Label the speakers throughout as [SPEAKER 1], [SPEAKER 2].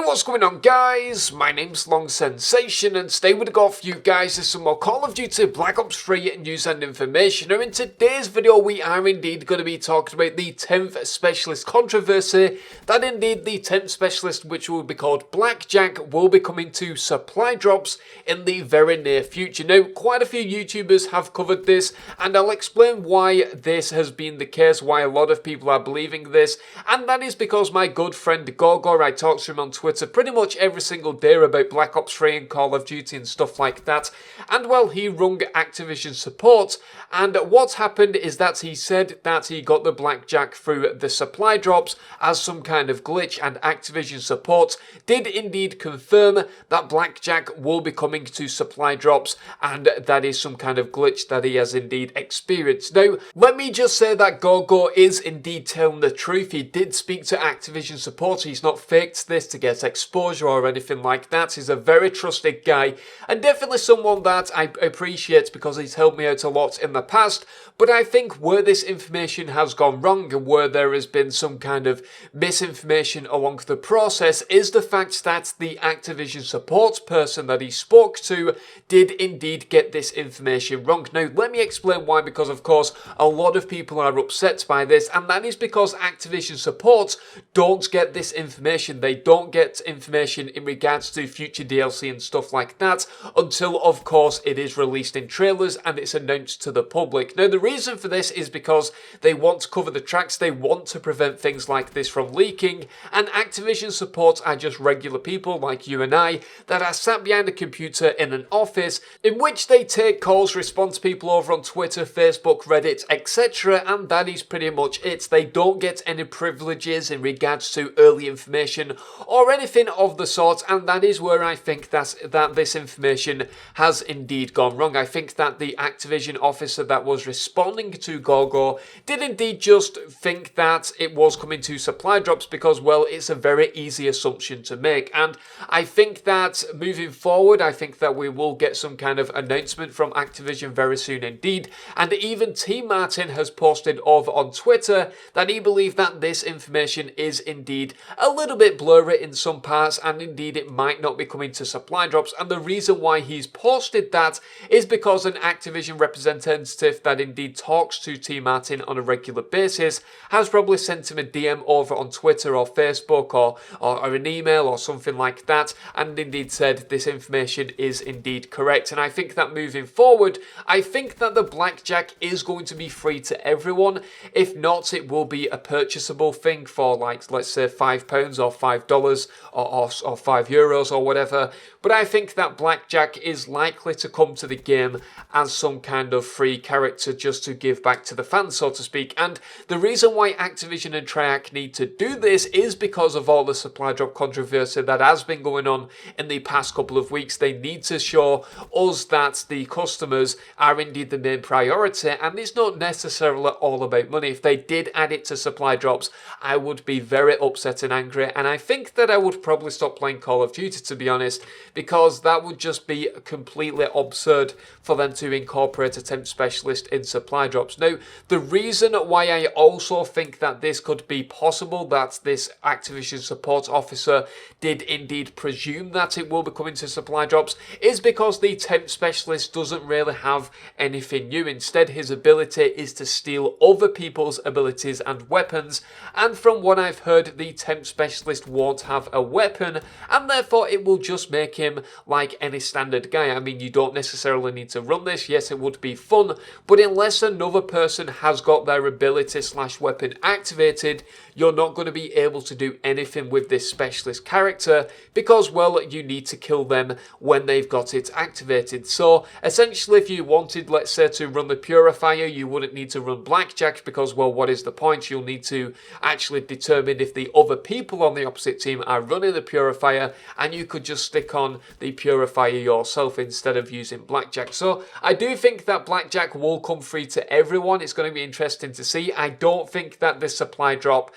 [SPEAKER 1] What's going on, guys? My name's Long Sensation, and today we're going to go for you guys is some more Call of Duty Black Ops 3 news and information. Now in today's video we are indeed going to be talking about the 10th Specialist controversy, that indeed the 10th Specialist, which will be called Blackjack, will be coming to supply drops in the very near future. Now quite a few YouTubers have covered this, and I'll explain why this has been the case, why a lot of people are believing this, and that is because my good friend Gorgor, I talked to him on Twitter pretty much every single day about Black Ops 3 and Call of Duty and stuff like that, and well, he rung Activision support, and what happened is that he said that he got the Blackjack through the supply drops as some kind of glitch, and Activision support did indeed confirm that Blackjack will be coming to supply drops, and that is some kind of glitch that he has indeed experienced. Now, let me just say that Gorgor is indeed telling the truth. He did speak to Activision support. He's not faked this to get exposure or anything like that. He's a very trusted guy, and definitely someone that I appreciate because he's helped me out a lot in the past. But I think where this information has gone wrong and where there has been some kind of misinformation along the process is the fact that the Activision support person that he spoke to did indeed get this information wrong. Now, let me explain why, because of course a lot of people are upset by this, and that is because Activision support don't get this information. They don't get information in regards to future DLC and stuff like that until, of course, it is released in trailers and it's announced to the public. Now, the reason for this is because they want to cover the tracks, they want to prevent things like this from leaking, and Activision support are just regular people like you and I that are sat behind a computer in an office in which they take calls, respond to people over on Twitter, Facebook, Reddit, etc., and that is pretty much it. They don't get any privileges in regards to early information or anything of the sort, and that is where I think that this information has indeed gone wrong. I think that the Activision officer that was responding to Gorgor did indeed just think that it was coming to supply drops because, well, it's a very easy assumption to make, and I think that moving forward, I think that we will get some kind of announcement from Activision very soon indeed, and even T. Martin has posted over on Twitter that he believes that this information is indeed a little bit blurry in some parts, and indeed it might not be coming to supply drops, and the reason why he's posted that is because an Activision representative that indeed talks to T. Martin on a regular basis has probably sent him a DM over on Twitter or Facebook or an email or something like that, and indeed said this information is indeed correct. And I think that moving forward, I think that the Blackjack is going to be free to everyone. If not, it will be a purchasable thing for, like, let's say £5 or $5 or €5 or whatever. But I think that Blackjack is likely to come to the game as some kind of free character just to give back to the fans, so to speak. And the reason why Activision and Treyarch need to do this is because of all the supply drop controversy that has been going on in the past couple of weeks. They need to show us that the customers are indeed the main priority, and it's not necessarily all about money. If they did add it to supply drops, I would be very upset and angry, and I think that I would probably stop playing Call of Duty, to be honest, because that would just be completely absurd for them to incorporate a temp specialist in supply drops. Now, the reason why I also think that this could be possible, that this Activision support officer did indeed presume that it will be coming to supply drops, is because the temp specialist doesn't really have anything new. Instead, his ability is to steal other people's abilities and weapons, and from what I've heard, the temp specialist won't have a weapon, and therefore it will just make him like any standard guy. I mean, you don't necessarily need to run this. Yes, it would be fun, but unless another person has got their ability / weapon activated, you're not going to be able to do anything with this specialist character because, well, you need to kill them when they've got it activated. So essentially, if you wanted, let's say, to run the Purifier, you wouldn't need to run Blackjack because, well, what is the point? You'll need to actually determine if the other people on the opposite team are running the Purifier, and you could just stick on the Purifier yourself instead of using Blackjack. So I do think that Blackjack will come free to everyone. It's going to be interesting to see. I don't think that this supply drop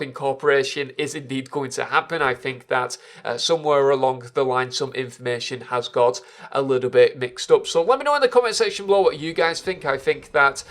[SPEAKER 1] incorporation is indeed going to happen. I think that somewhere along the line some information has got a little bit mixed up. So let me know in the comment section below what you guys think. I think that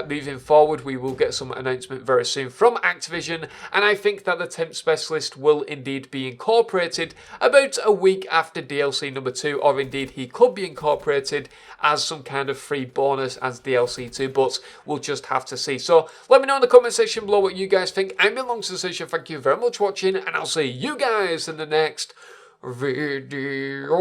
[SPEAKER 1] moving forward we will get some announcement very soon from Activision, and I think that the temp guest list will indeed be incorporated about a week after DLC number 2, or indeed he could be incorporated as some kind of free bonus as DLC 2, but we'll just have to see. So let me know in the comment section below what you guys think. I'm Long Sensation, thank you very much for watching, and I'll see you guys in the next video.